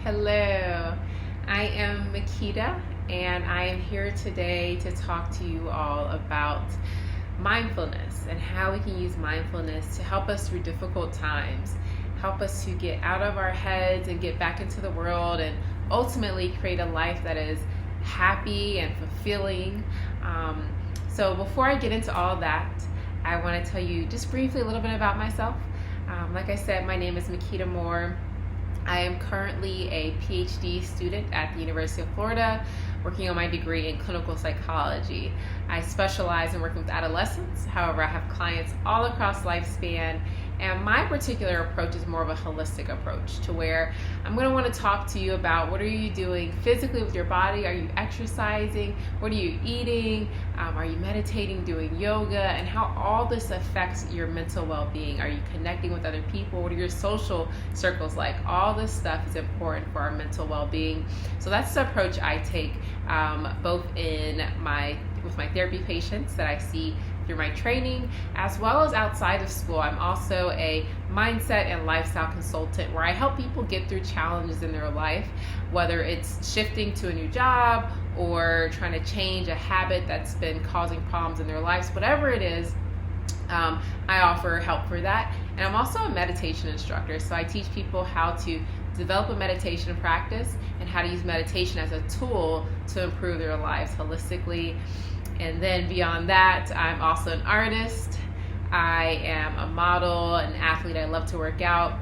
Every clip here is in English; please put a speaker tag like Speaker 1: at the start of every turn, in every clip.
Speaker 1: Hello, I am Makeda, and I am here today to talk to you all about mindfulness and how we can use mindfulness to help us through difficult times, help us to get out of our heads and get back into the world, and ultimately create a life that is happy and fulfilling. So before I get into all that, I want to tell you just briefly a little bit about myself. Like I said, my name is Makeda Moore. I am currently a PhD student at the University of Florida, working on my degree in clinical psychology. I specialize in working with adolescents. However, I have clients all across lifespan, and my particular approach is more of a holistic approach, to where I'm going to want to talk to you about what are you doing physically with your body. Are you exercising? What are you eating? Are you meditating, doing yoga, and how all this affects your mental well-being? Are you connecting with other people? What are your social circles like? All this stuff is important for our mental well-being. So that's the approach I take, both with my therapy patients that I see through my training, as well as outside of school. I'm also a mindset and lifestyle consultant where I help people get through challenges in their life, whether it's shifting to a new job or trying to change a habit that's been causing problems in their lives. Whatever it is, I offer help for that. And I'm also a meditation instructor, so I teach people how to develop a meditation practice and how to use meditation as a tool to improve their lives holistically. And then beyond that, I'm also an artist. I am a model, an athlete. I love to work out.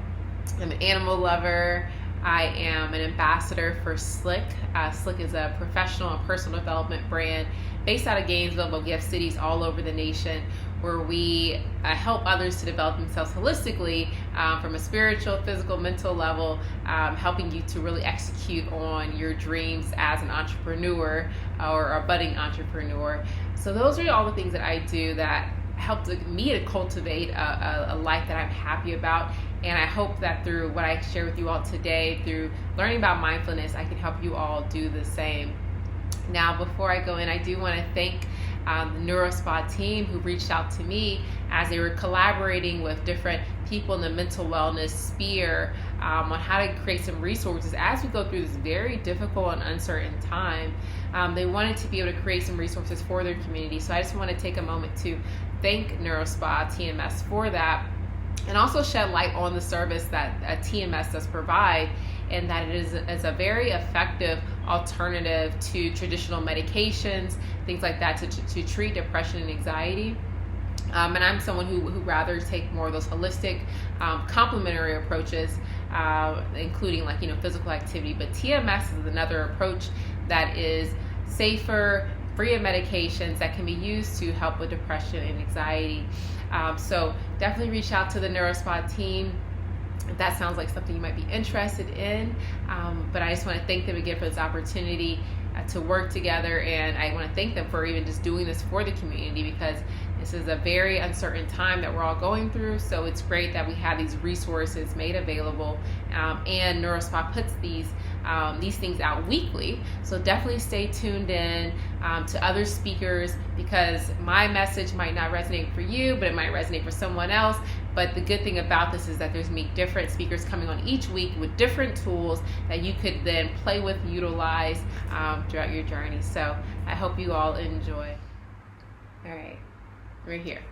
Speaker 1: I'm an animal lover. I am an ambassador for Slick. Slick is a professional and personal development brand based out of Gainesville, but we have cities all over the nation where we help others to develop themselves holistically, from a spiritual, physical, mental level, helping you to really execute on your dreams as an entrepreneur or a budding entrepreneur. So those are all the things that I do that help me to cultivate a life that I'm happy about. And I hope that through what I share with you all today, through learning about mindfulness, I can help you all do the same. Now, before I go in, I do want to thank the NeuroSpa team who reached out to me as they were collaborating with different people in the mental wellness sphere on how to create some resources as we go through this very difficult and uncertain time. They wanted to be able to create some resources for their community. So I just want to take a moment to thank NeuroSpa TMS for that, and also shed light on the service that TMS does provide, and that it is a very effective alternative to traditional medications, things like that, to treat depression and anxiety. And I'm someone who rather take more of those holistic, complementary approaches, including physical activity. But TMS is another approach that is safer, free of medications, that can be used to help with depression and anxiety. So definitely reach out to the NeuroSpa team if that sounds like something you might be interested in. But I just want to thank them again for this opportunity to work together, and I want to thank them for even just doing this for the community, because this is a very uncertain time that we're all going through. So it's great that we have these resources made available, and NeuroSpa puts these things out weekly. So definitely stay tuned in to other speakers, because my message might not resonate for you, but it might resonate for someone else. But the good thing about this is that there's different speakers coming on each week with different tools that you could then play with, utilize throughout your journey. So I hope you all enjoy. All right, we're here.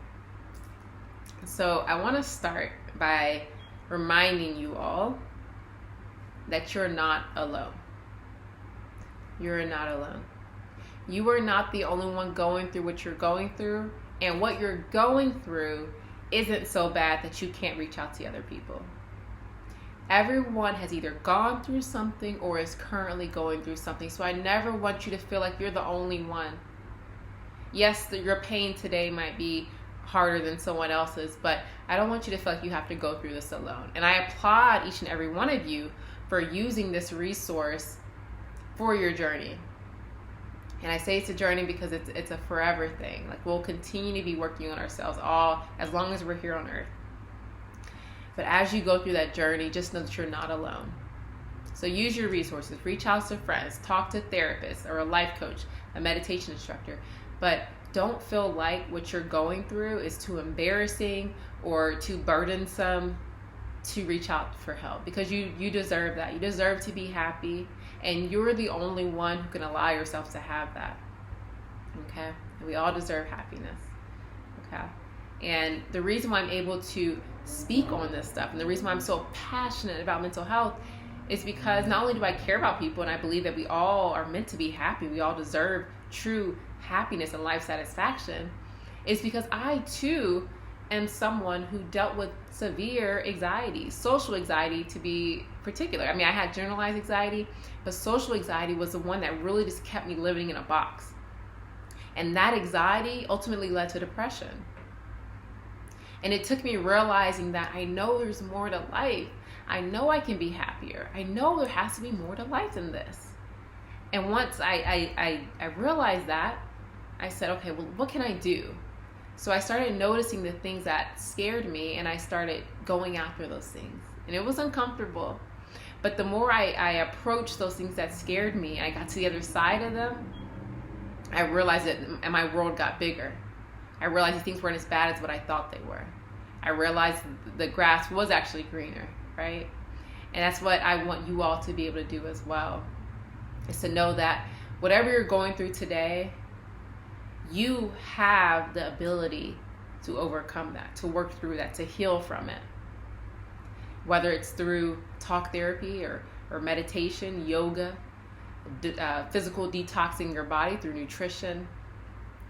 Speaker 1: So I want to start by reminding you all that you're not alone. You're not alone. You are not the only one going through what you're going through, and what you're going through isn't so bad that you can't reach out to other people. Everyone has either gone through something or is currently going through something. So I never want you to feel like you're the only one. Yes, your pain today might be harder than someone else's, but I don't want you to feel like you have to go through this alone. And I applaud each and every one of you for using this resource for your journey. And I say it's a journey because it's a forever thing. Like, we'll continue to be working on ourselves all as long as we're here on earth. But as you go through that journey, just know that you're not alone. So use your resources. Reach out to friends. Talk to therapists or a life coach, a meditation instructor. But don't feel like what you're going through is too embarrassing or too burdensome to reach out for help, because you deserve that. You deserve to be happy, and you're the only one who can allow yourself to have that. Okay? And we all deserve happiness. Okay? And the reason why I'm able to speak on this stuff, and the reason why I'm so passionate about mental health, is because not only do I care about people, and I believe that we all are meant to be happy, we all deserve true happiness and life satisfaction, is because I too am someone who dealt with severe anxiety, social anxiety to be particular. I mean, I had generalized anxiety, but social anxiety was the one that really just kept me living in a box. And that anxiety ultimately led to depression. And it took me realizing that I know there's more to life. I know I can be happier. I know there has to be more to life than this. And once I realized that, I said, okay, well, what can I do? So I started noticing the things that scared me, and I started going after those things. And it was uncomfortable. But the more I approached those things that scared me, I got to the other side of them, I realized that, and my world got bigger. I realized these things weren't as bad as what I thought they were. I realized the grass was actually greener, right? And that's what I want you all to be able to do as well, is to know that whatever you're going through today, you have the ability to overcome that, to work through that, to heal from it. Whether it's through talk therapy or meditation, yoga, physical detoxing your body through nutrition,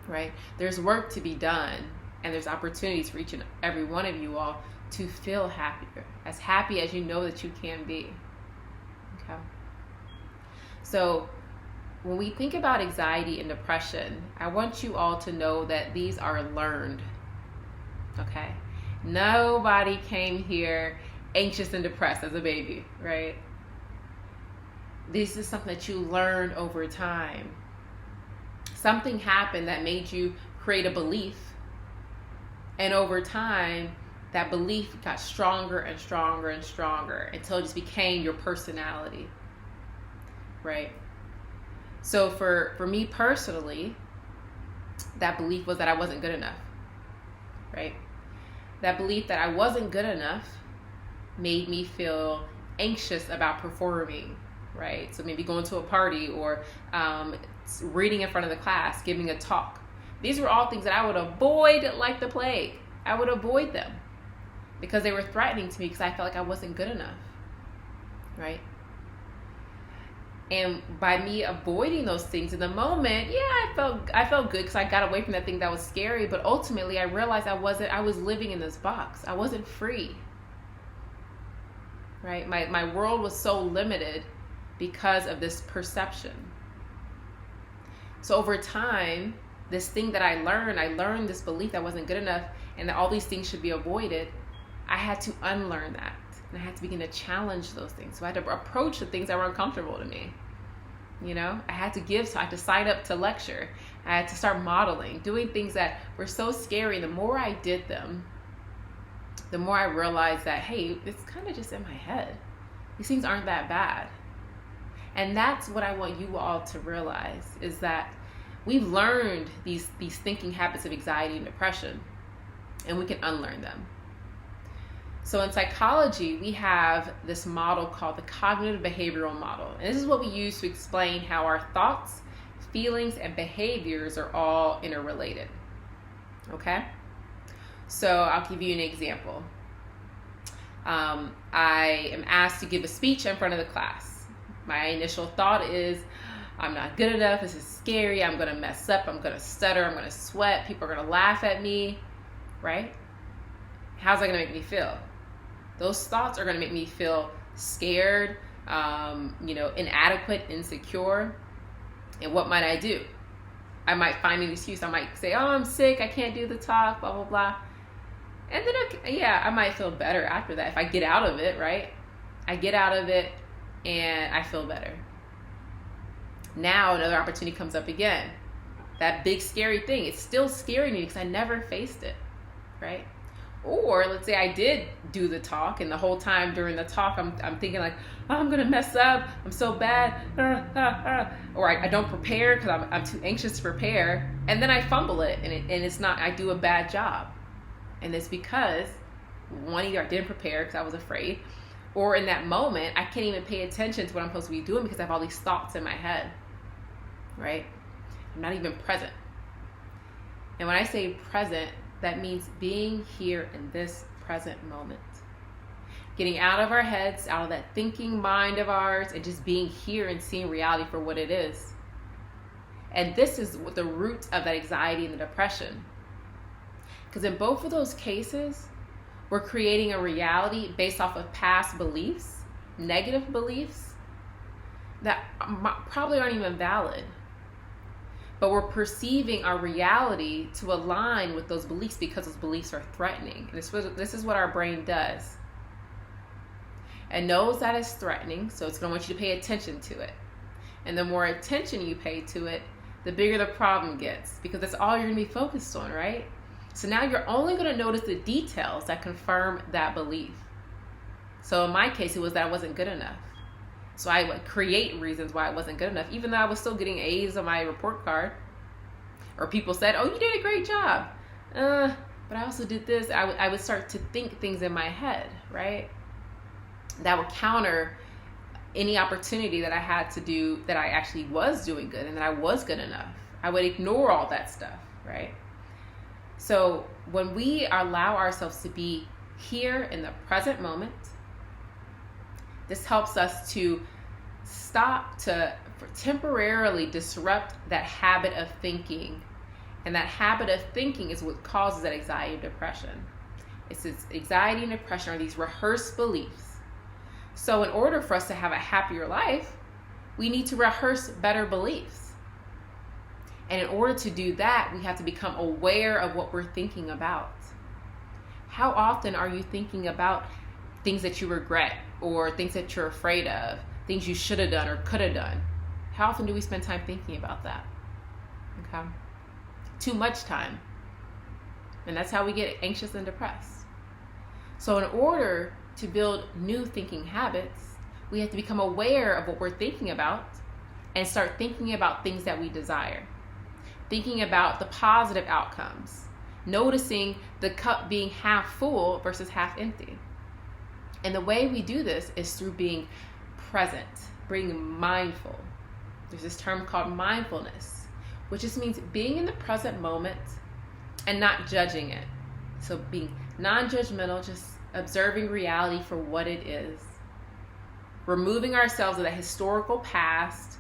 Speaker 1: right? There's work to be done, and there's opportunities for each and every one of you all to feel happier, as happy as you know that you can be. Okay? So when we think about anxiety and depression, I want you all to know that these are learned. Okay? Nobody came here anxious and depressed as a baby, right? This is something that you learn over time. Something happened that made you create a belief, and over time, that belief got stronger and stronger and stronger until it just became your personality, right? So for me personally, that belief was that I wasn't good enough, right? That belief that I wasn't good enough made me feel anxious about performing, right? So maybe going to a party or reading in front of the class, giving a talk. These were all things that I would avoid like the plague. I would avoid them because they were threatening to me, because I felt like I wasn't good enough, right? And by me avoiding those things in the moment, yeah, I felt good because I got away from that thing that was scary. But ultimately, I realized I was living in this box. I wasn't free, right? My world was so limited because of this perception. So over time, this thing that I learned this belief that I wasn't good enough and that all these things should be avoided. I had to unlearn that. And I had to begin to challenge those things. So I had to approach the things that were uncomfortable to me. You know, I had to sign up to lecture. I had to start modeling, doing things that were so scary. The more I did them, the more I realized that, hey, it's kind of just in my head. These things aren't that bad. And that's what I want you all to realize, is that we've learned these thinking habits of anxiety and depression, and we can unlearn them. So in psychology, we have this model called the cognitive behavioral model. And this is what we use to explain how our thoughts, feelings, and behaviors are all interrelated. Okay? So I'll give you an example. I am asked to give a speech in front of the class. My initial thought is, I'm not good enough, this is scary, I'm going to mess up, I'm going to stutter, I'm going to sweat, people are going to laugh at me, right? How's that going to make me feel? Those thoughts are going to make me feel scared, inadequate, insecure. And what might I do? I might find an excuse. I might say, oh, I'm sick, I can't do the talk, blah, blah, blah. And then, I might feel better after that if I get out of it, right? I get out of it and I feel better. Now another opportunity comes up again. That big scary thing, it's still scaring me because I never faced it, right? Or let's say I did do the talk, and the whole time during the talk I'm thinking like, oh, I'm gonna mess up, I'm so bad, or I don't prepare because I'm too anxious to prepare, and then I fumble it, and it's not, I do a bad job. And it's because one, either I didn't prepare because I was afraid, or in that moment, I can't even pay attention to what I'm supposed to be doing because I have all these thoughts in my head, right? I'm not even present. And when I say present, that means being here in this present moment. Getting out of our heads, out of that thinking mind of ours, and just being here and seeing reality for what it is. And this is the root of that anxiety and the depression. Because in both of those cases, we're creating a reality based off of past beliefs, negative beliefs, that probably aren't even valid. But we're perceiving our reality to align with those beliefs because those beliefs are threatening. This is what our brain does. It knows that it's threatening, so it's going to want you to pay attention to it. And the more attention you pay to it, the bigger the problem gets, because that's all you're going to be focused on, right? So now you're only going to notice the details that confirm that belief. So in my case, it was that I wasn't good enough. So I would create reasons why I wasn't good enough, even though I was still getting A's on my report card. Or people said, oh, you did a great job. But I also did this. I would start to think things in my head, right? That would counter any opportunity that I had to do that I actually was doing good and that I was good enough. I would ignore all that stuff, right? So when we allow ourselves to be here in the present moment, this helps us to stop to temporarily disrupt that habit of thinking. And that habit of thinking is what causes that anxiety and depression. It's this anxiety and depression are these rehearsed beliefs. So in order for us to have a happier life, we need to rehearse better beliefs. And in order to do that, we have to become aware of what we're thinking about. How often are you thinking about things that you regret or things that you're afraid of, things you should have done or could have done? How often do we spend time thinking about that? Okay. Too much time. And that's how we get anxious and depressed. So in order to build new thinking habits, we have to become aware of what we're thinking about and start thinking about things that we desire. Thinking about the positive outcomes. Noticing the cup being half full versus half empty. And the way we do this is through being present, being mindful. There's this term called mindfulness, which just means being in the present moment and not judging it. So being non-judgmental, just observing reality for what it is. Removing ourselves of the historical past,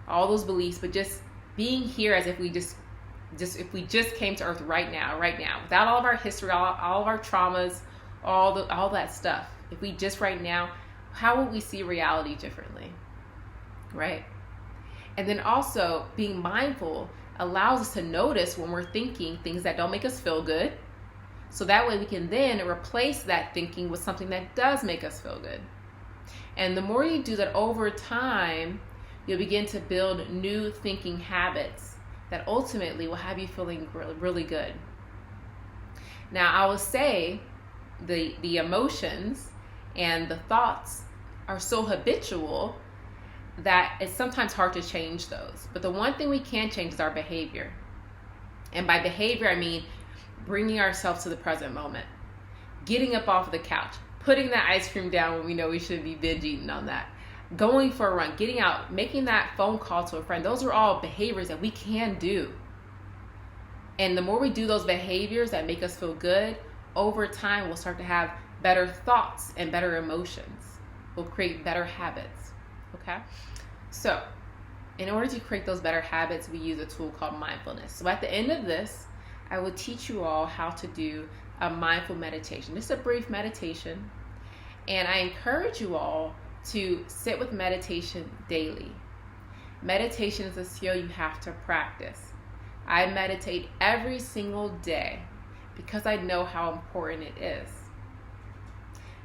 Speaker 1: all those beliefs, but just being here as if we just came to earth right now, without all of our history, all of our traumas, all that stuff. If we just right now, how would we see reality differently? Right? And then also being mindful allows us to notice when we're thinking things that don't make us feel good. So that way we can then replace that thinking with something that does make us feel good. And the more you do that over time, you'll begin to build new thinking habits that ultimately will have you feeling really, really good. Now, I will say the emotions and the thoughts are so habitual that it's sometimes hard to change those. But the one thing we can change is our behavior. And by behavior, I mean bringing ourselves to the present moment, getting up off of the couch, putting that ice cream down when we know we shouldn't be binge eating on that, going for a run, getting out, making that phone call to a friend. Those are all behaviors that we can do. And the more we do those behaviors that make us feel good, over time we'll start to have better thoughts and better emotions. We'll create better habits. Okay? So, in order to create those better habits, we use a tool called mindfulness. So at the end of this, I will teach you all how to do a mindful meditation. Just a brief meditation. And I encourage you all to sit with meditation daily. Meditation is a skill you have to practice. I meditate every single day because I know how important it is.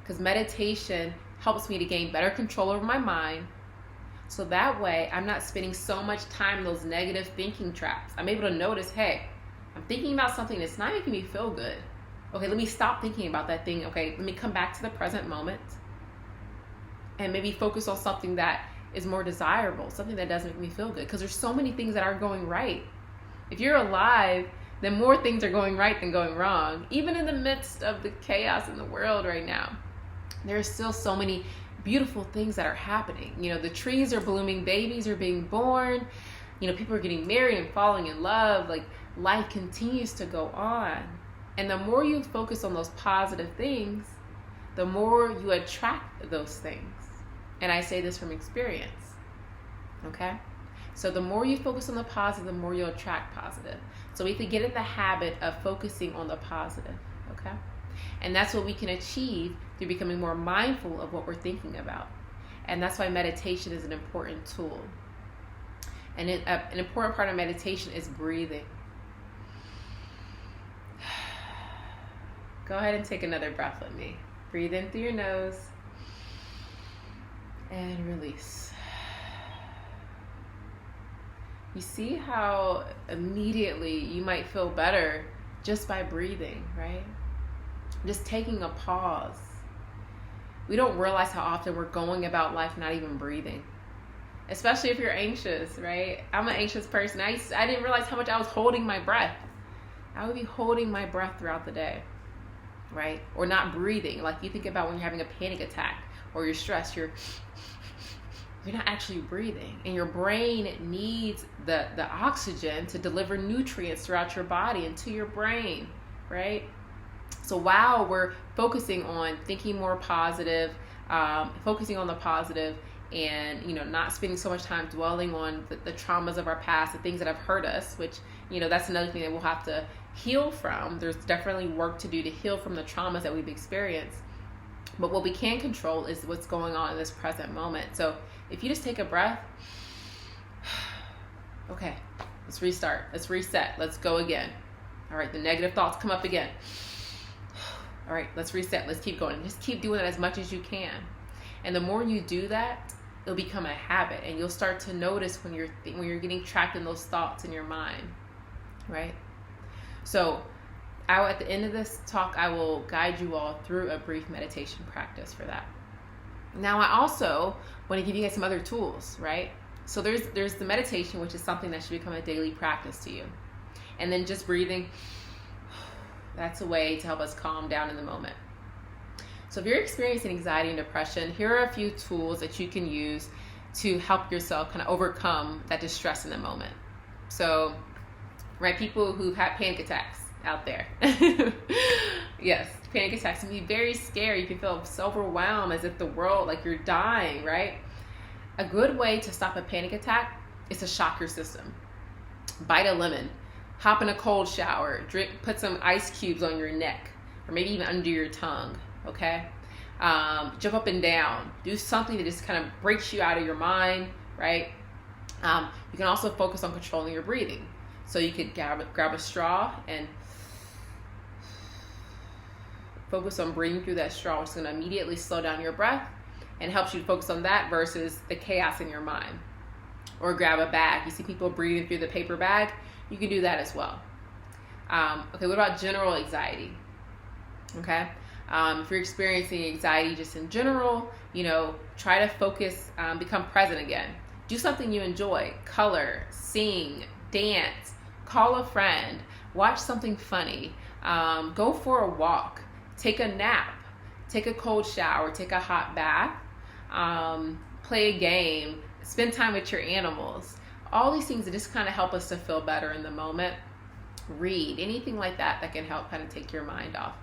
Speaker 1: Because meditation helps me to gain better control over my mind. So that way, I'm not spending so much time in those negative thinking traps. I'm able to notice, hey, I'm thinking about something that's not making me feel good. Okay, let me stop thinking about that thing. Okay, let me come back to the present moment and maybe focus on something that is more desirable, something that does make me feel good. Because there's so many things that aren't going right. If you're alive, then more things are going right than going wrong. Even in the midst of the chaos in the world right now, there are still so many beautiful things that are happening. The trees are blooming, babies are being born, people are getting married and falling in love. Like, life continues to go on. And the more you focus on those positive things, the more you attract those things. And I say this from experience, okay? So the more you focus on the positive, the more you'll attract positive. So we can get in the habit of focusing on the positive, okay? And that's what we can achieve through becoming more mindful of what we're thinking about. And that's why meditation is an important tool. And an important part of meditation is breathing. Go ahead and take another breath with me. Breathe in through your nose and release. You see how immediately you might feel better just by breathing, right? Just taking a pause. We don't realize how often we're going about life not even breathing. Especially if you're anxious, right? I'm an anxious person. I didn't realize how much I was holding my breath. I would be holding my breath throughout the day, right? Or not breathing. Like, you think about when you're having a panic attack or you're stressed, you're not actually breathing. And your brain needs the oxygen to deliver nutrients throughout your body and to your brain, right? So while we're focusing on thinking more positive, focusing on the positive, and not spending so much time dwelling on the traumas of our past, the things that have hurt us, which that's another thing that we'll have to heal from. There's definitely work to do to heal from the traumas that we've experienced. But what we can control is what's going on in this present moment. So if you just take a breath, okay, let's restart, let's reset, let's go again. All right, the negative thoughts come up again. All right, let's reset, let's keep going. Just keep doing it as much as you can. And the more you do that, it'll become a habit, and you'll start to notice when you're getting trapped in those thoughts in your mind, right? So at the end of this talk, I will guide you all through a brief meditation practice for that. Now, I also want to give you guys some other tools, right? So there's the meditation, which is something that should become a daily practice to you. And then just breathing, that's a way to help us calm down in the moment. So if you're experiencing anxiety and depression, here are a few tools that you can use to help yourself kind of overcome that distress in the moment. So, right, people who've had panic attacks out there. Yes, panic attacks can be very scary. You can feel so overwhelmed, as if the world, like you're dying, right? A good way to stop a panic attack is to shock your system. Bite a lemon, hop in a cold shower, put some ice cubes on your neck, or maybe even under your tongue. Okay, jump up and down, do something that just kind of breaks you out of your mind, right? You can also focus on controlling your breathing. So you could grab a straw and focus on breathing through that straw, which is going to immediately slow down your breath and helps you focus on that versus the chaos in your mind. Or grab a bag. You see people breathing through the paper bag, you can do that as well. Okay, what about general anxiety? Okay. If you're experiencing anxiety just in general, try to focus, become present again. Do something you enjoy. Color, sing, dance, call a friend, watch something funny, go for a walk, take a nap, take a cold shower, take a hot bath, play a game, spend time with your animals. All these things that just kind of help us to feel better in the moment. Read, anything like that can help kind of take your mind off.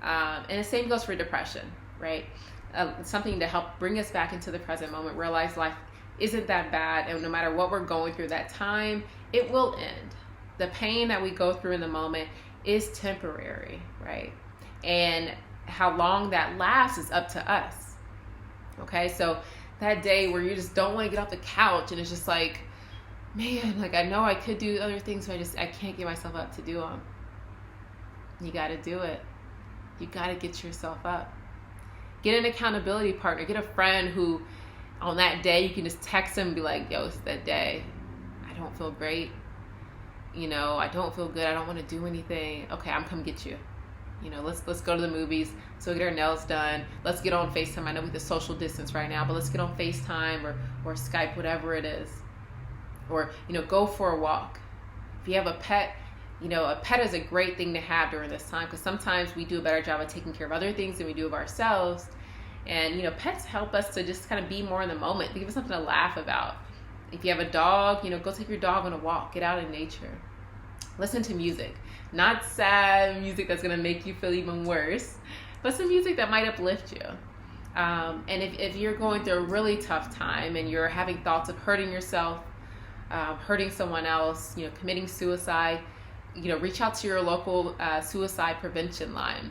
Speaker 1: And the same goes for depression, right? Something to help bring us back into the present moment, realize life isn't that bad, and no matter what we're going through that time, it will end. The pain that we go through in the moment is temporary, right? And how long that lasts is up to us. Okay, so that day where you just don't want to get off the couch and it's just like, man, like I know I could do other things, but I can't get myself up to do them. You got to do it. You got to get yourself up. Get an accountability partner. Get a friend who on that day you can just text them and be like, yo, it's that day. I don't feel great. I don't feel good. I don't want to do anything. Okay, I'm come get you. Let's go to the movies. So get our nails done. Let's get on FaceTime. I know we have the social distance right now, but let's get on FaceTime or Skype, whatever it is. Or, go for a walk. If you have a pet, A pet is a great thing to have during this time, because sometimes we do a better job of taking care of other things than we do of ourselves. And pets help us to just kind of be more in the moment. They give us something to laugh about. If you have a dog, go take your dog on a walk, get out in nature. Listen to music, not sad music that's going to make you feel even worse, but some music that might uplift you. And if you're going through a really tough time and you're having thoughts of hurting yourself, hurting someone else, committing suicide, reach out to your local suicide prevention line,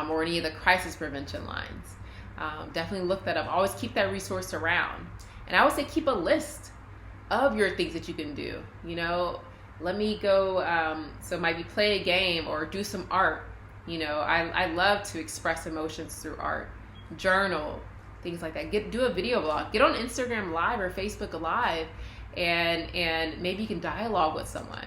Speaker 1: or any of the crisis prevention lines. Definitely look that up. Always keep that resource around. And I would say keep a list of your things that you can do. Let me go, so it might be play a game or do some art. I love to express emotions through art. Journal, things like that. Do a video blog. Get on Instagram Live or Facebook Live, and maybe you can dialogue with someone.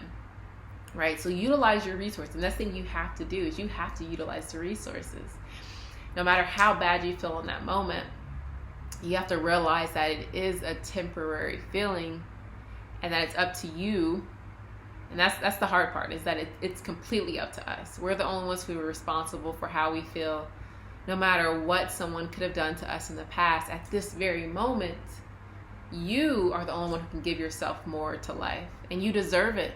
Speaker 1: Right? So utilize your resources. And that's the thing you have to do, is you have to utilize the resources. No matter how bad you feel in that moment, you have to realize that it is a temporary feeling, and that it's up to you. And that's the hard part, is that it's completely up to us. We're the only ones who are responsible for how we feel, no matter what someone could have done to us in the past. At this very moment, you are the only one who can give yourself more to life, and you deserve it.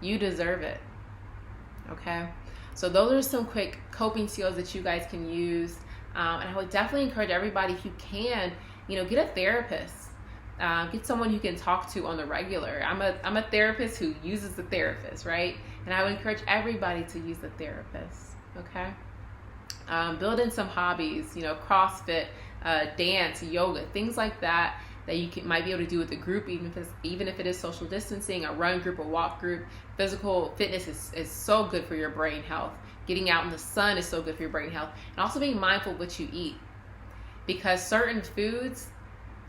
Speaker 1: You deserve it. Okay? So those are some quick coping skills that you guys can use. And I would definitely encourage everybody, if you can, get a therapist. Get someone you can talk to on the regular. I'm a therapist who uses the therapist, right? And I would encourage everybody to use the therapist. Okay? Build in some hobbies, CrossFit, dance, yoga, things like that you might be able to do with a group, even if it is social distancing, a run group, a walk group. Physical fitness is so good for your brain health. Getting out in the sun is so good for your brain health. And also being mindful of what you eat. Because certain foods,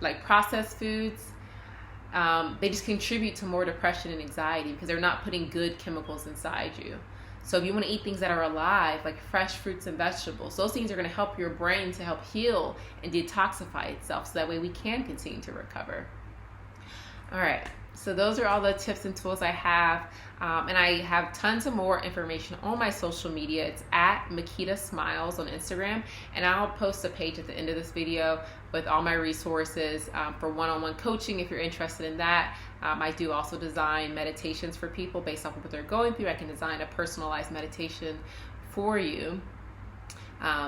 Speaker 1: like processed foods, they just contribute to more depression and anxiety, because they're not putting good chemicals inside you. So if you want to eat things that are alive, like fresh fruits and vegetables, those things are going to help your brain to help heal and detoxify itself, so that way we can continue to recover. All right, so those are all the tips and tools I have. And I have tons of more information on my social media. It's at Makeda Smiles on Instagram. And I'll post a page at the end of this video with all my resources for one-on-one coaching if you're interested in that. I do also design meditations for people based off of what they're going through. I can design a personalized meditation for you.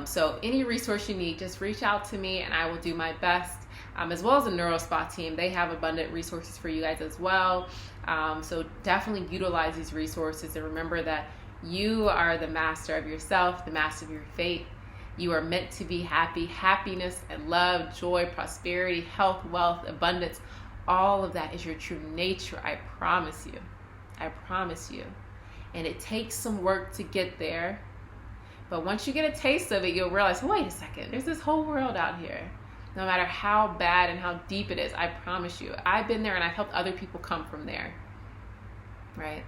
Speaker 1: So any resource you need, just reach out to me and I will do my best. As well as the NeuroSpa team, they have abundant resources for you guys as well. So definitely utilize these resources, and remember that you are the master of yourself, the master of your fate. You are meant to be happy. Happiness and love, joy, prosperity, health, wealth, abundance, all of that is your true nature. I promise you. I promise you. And it takes some work to get there. But once you get a taste of it, you'll realize, wait a second, there's this whole world out here. No matter how bad and how deep it is, I promise you, I've been there and I've helped other people come from there, right?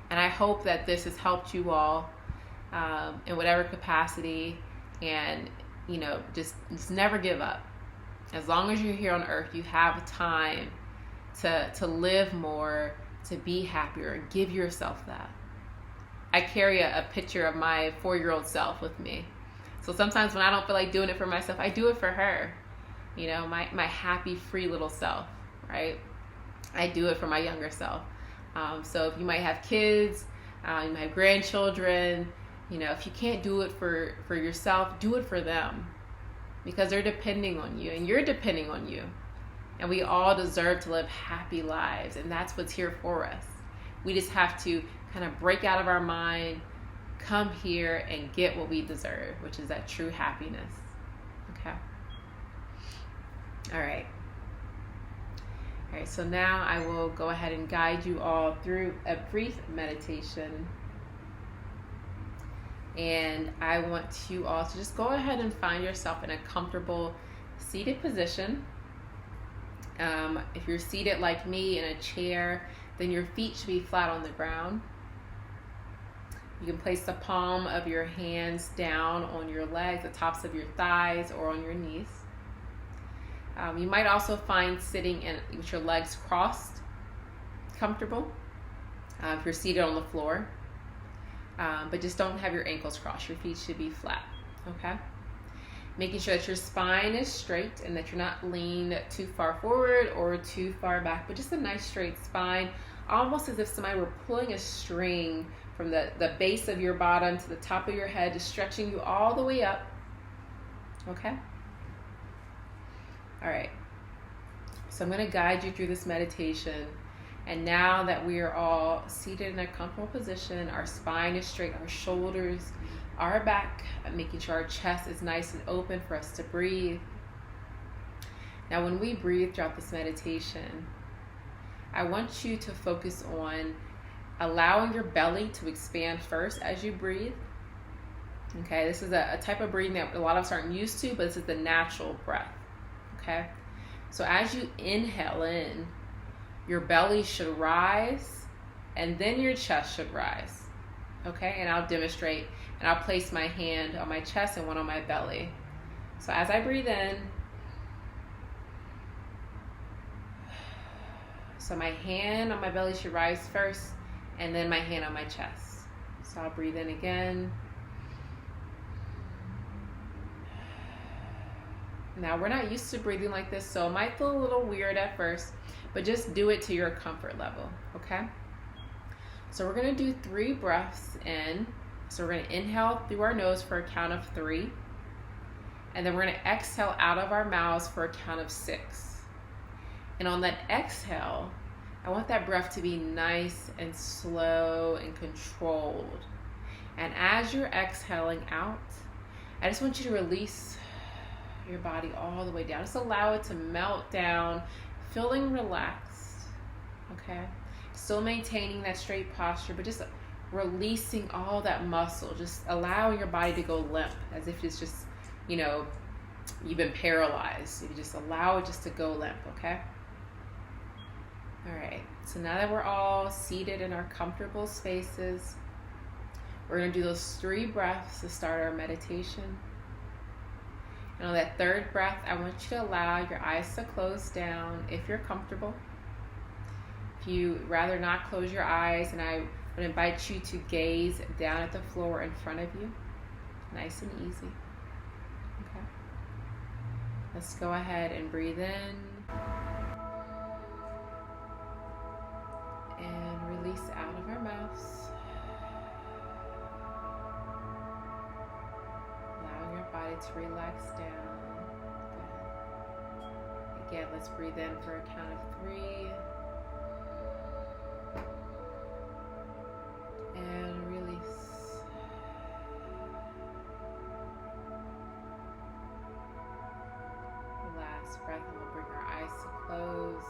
Speaker 1: And I hope that this has helped you all in whatever capacity, and just never give up. As long as you're here on earth, you have time to live more, to be happier, give yourself that. I carry a picture of my 4-year-old self with me. So sometimes when I don't feel like doing it for myself, I do it for her. My happy, free little self, right? I do it for my younger self. So if you might have kids, you might have grandchildren, if you can't do it for yourself, do it for them. Because they're depending on you and you're depending on you. And we all deserve to live happy lives, and that's what's here for us. We just have to kind of break out of our mind, come here and get what we deserve, which is that true happiness. Okay? All right, so now I will go ahead and guide you all through a brief meditation. And I want you all to just go ahead and find yourself in a comfortable seated position. If you're seated like me in a chair, then your feet should be flat on the ground. You can place the palm of your hands down on your legs, the tops of your thighs, or on your knees. You might also find sitting with your legs crossed comfortable. If you're seated on the floor, but just don't have your ankles crossed. Your feet should be flat, okay? Making sure that your spine is straight and that you're not leaned too far forward or too far back, but just a nice straight spine, almost as if somebody were pulling a string from the base of your bottom to the top of your head, just stretching you all the way up, okay? All right, so I'm going to guide you through this meditation. And now that we are all seated in a comfortable position, our spine is straight, our shoulders are back, making sure our chest is nice and open for us to breathe. Now, when we breathe throughout this meditation, I want you to focus on allowing your belly to expand first as you breathe. Okay, this is a type of breathing that a lot of us aren't used to, but this is the natural breath. Okay, so as you inhale in, your belly should rise, and then your chest should rise. Okay, and I'll demonstrate, and I'll place my hand on my chest and one on my belly. So as I breathe in, so my hand on my belly should rise first, and then my hand on my chest. So I'll breathe in again. Now, we're not used to breathing like this, so it might feel a little weird at first, but just do it to your comfort level, okay? So we're gonna do 3 breaths in. So we're gonna inhale through our nose for a count of 3, and then we're gonna exhale out of our mouths for a count of 6. And on that exhale, I want that breath to be nice and slow and controlled. And as you're exhaling out, I just want you to release your body all the way down. Just allow it to melt down, feeling relaxed, okay? Still maintaining that straight posture, but just releasing all that muscle, just allowing your body to go limp, as if it's just, you've been paralyzed. You just allow it just to go limp, okay? All right, so now that we're all seated in our comfortable spaces, we're gonna do those 3 breaths to start our meditation. And on that 3rd breath, I want you to allow your eyes to close down if you're comfortable. If you rather not close your eyes, and I would invite you to gaze down at the floor in front of you, nice and easy. Okay. Let's go ahead and breathe in and release out of our mouths. To relax down. Good. Again, let's breathe in for a count of 3. And release. Last breath, and we'll bring our eyes to close.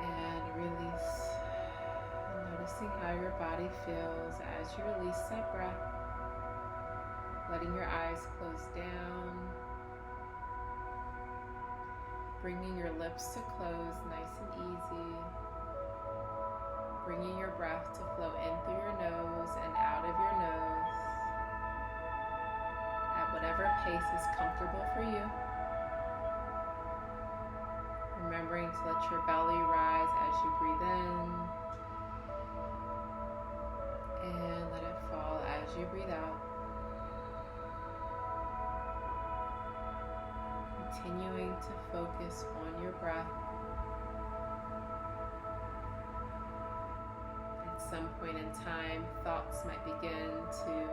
Speaker 1: And release. Noticing how your body feels as you release that breath, letting your eyes close down, bringing your lips to close nice and easy, bringing your breath to flow in through your nose and out of your nose at whatever pace is comfortable for you. Remembering to let your belly rise as you breathe in, and let it fall as you breathe out. Continuing to focus on your breath. At some point in time, thoughts might begin to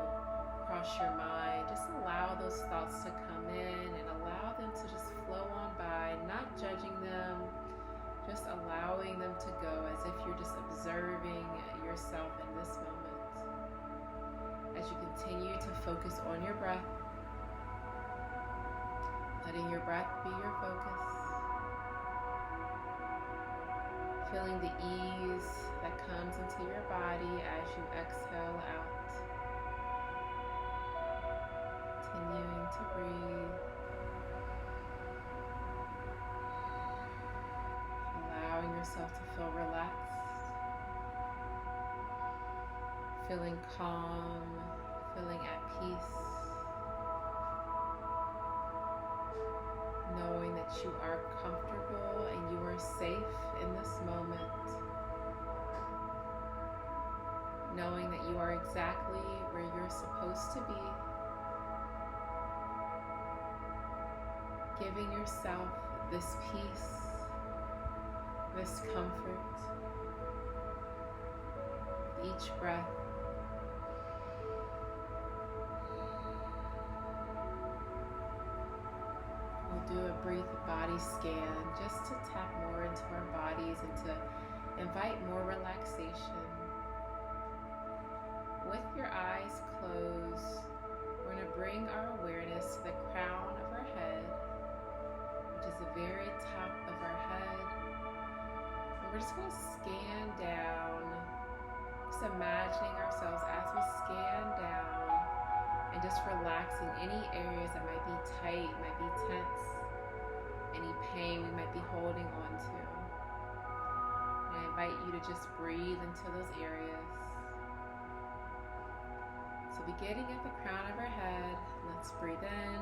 Speaker 1: cross your mind. Just allow those thoughts to come in and allow them to just flow on by, not judging them, just allowing them to go as if you're just observing yourself in this moment. As you continue to focus on your breath, letting your breath be your focus, feeling the ease that comes into your body as you exhale out, continuing to breathe, allowing yourself to feel relaxed, feeling calm, feeling at peace, knowing that that you are comfortable and you are safe in this moment, knowing that you are exactly where you're supposed to be, giving yourself this peace, this comfort, each breath. We'll do a brief body scan just to tap more into our bodies and to invite more relaxation. With your eyes closed, we're going to bring our awareness to the crown of our head, which is the very top of our head. And we're just going to scan down, just imagining ourselves as we scan down and just relaxing any areas that might be tight, might be tense, any pain we might be holding on to. And I invite you to just breathe into those areas. So beginning at the crown of our head, let's breathe in.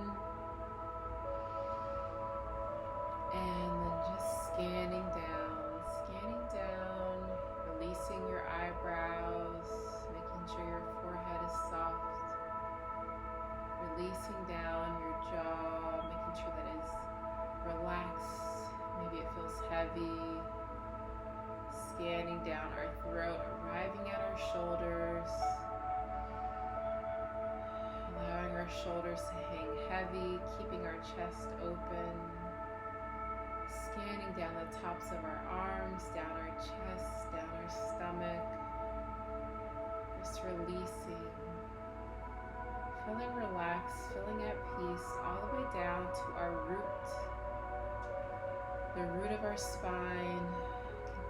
Speaker 1: And then just scanning down, releasing your eyebrows, making sure your forehead is soft. Releasing down your jaw, making sure that it's relaxed. Maybe it feels heavy. Scanning down our throat, arriving at our shoulders. Allowing our shoulders to hang heavy, keeping our chest open. Scanning down the tops of our arms, down our chest, down our stomach. Just releasing. Feeling relaxed, feeling at peace, all the way down to our root. The root of our spine.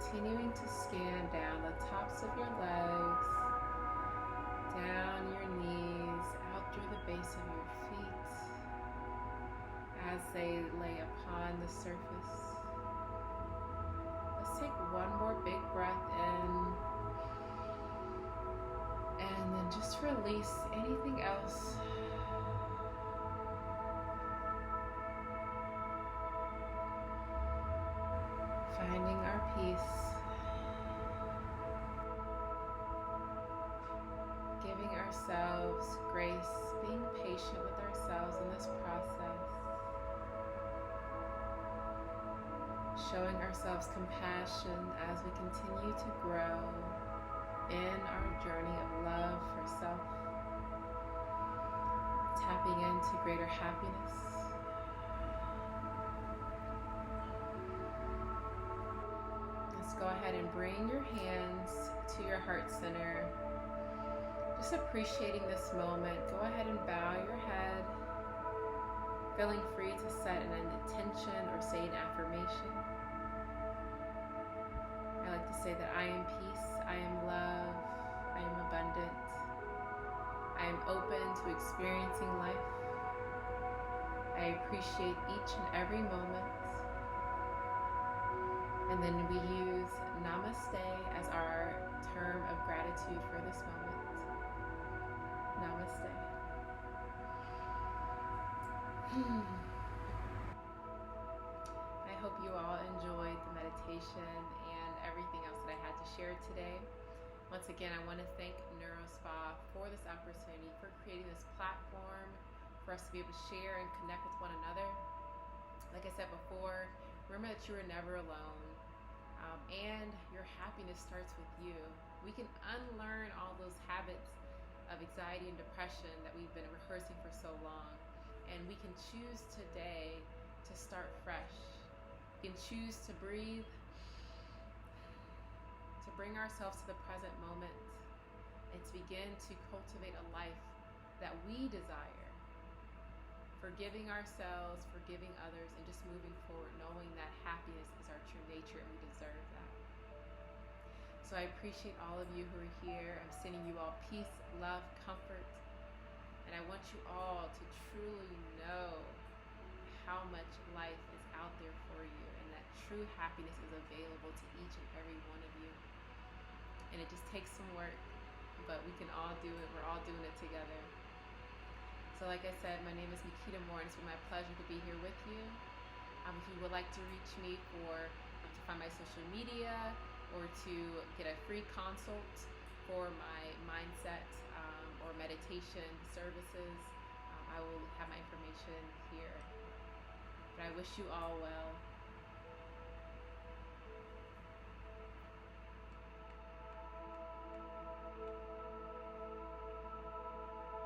Speaker 1: Continuing to scan down the tops of your legs, down your knees, out through the base of your feet as they lay upon the surface. Let's take one more big breath in and then just release anything else. Finding our peace. Giving ourselves grace, being patient with ourselves in this process. Showing ourselves compassion as we continue to grow in our journey of love for self. Tapping into greater happiness. Let's go ahead and bring your hands to your heart center. Just appreciating this moment. Go ahead and bow your head, feeling free to set an intention or say an affirmation. I like to say that I am peace, I am love, I am abundant, I am open to experiencing life. I appreciate each and every moment. And then we use Namaste as our term of gratitude for this moment. Namaste. I hope you all enjoyed the meditation and everything else that I had to share today. Once again, I want to thank NeuroSpa for this opportunity, for creating this platform for us to be able to share and connect with one another. Like I said before, remember that you are never alone. And your happiness starts with you. We can unlearn all those habits of anxiety and depression that we've been rehearsing for so long. And we can choose today to start fresh. We can choose to breathe, to bring ourselves to the present moment, and to begin to cultivate a life that we desire. Forgiving ourselves, forgiving others, and just moving forward, knowing that happiness is our true nature and we deserve that. So I appreciate all of you who are here. I'm sending you all peace, love, comfort, and I want you all to truly know how much life is out there for you and that true happiness is available to each and every one of you. And it just takes some work, but we can all do it. We're all doing it together. So like I said, my name is Makeda Moore, and it's been my pleasure to be here with you. If you would like to reach me to find my social media or to get a free consult for my mindset or meditation services, I will have my information here. But I wish you all well.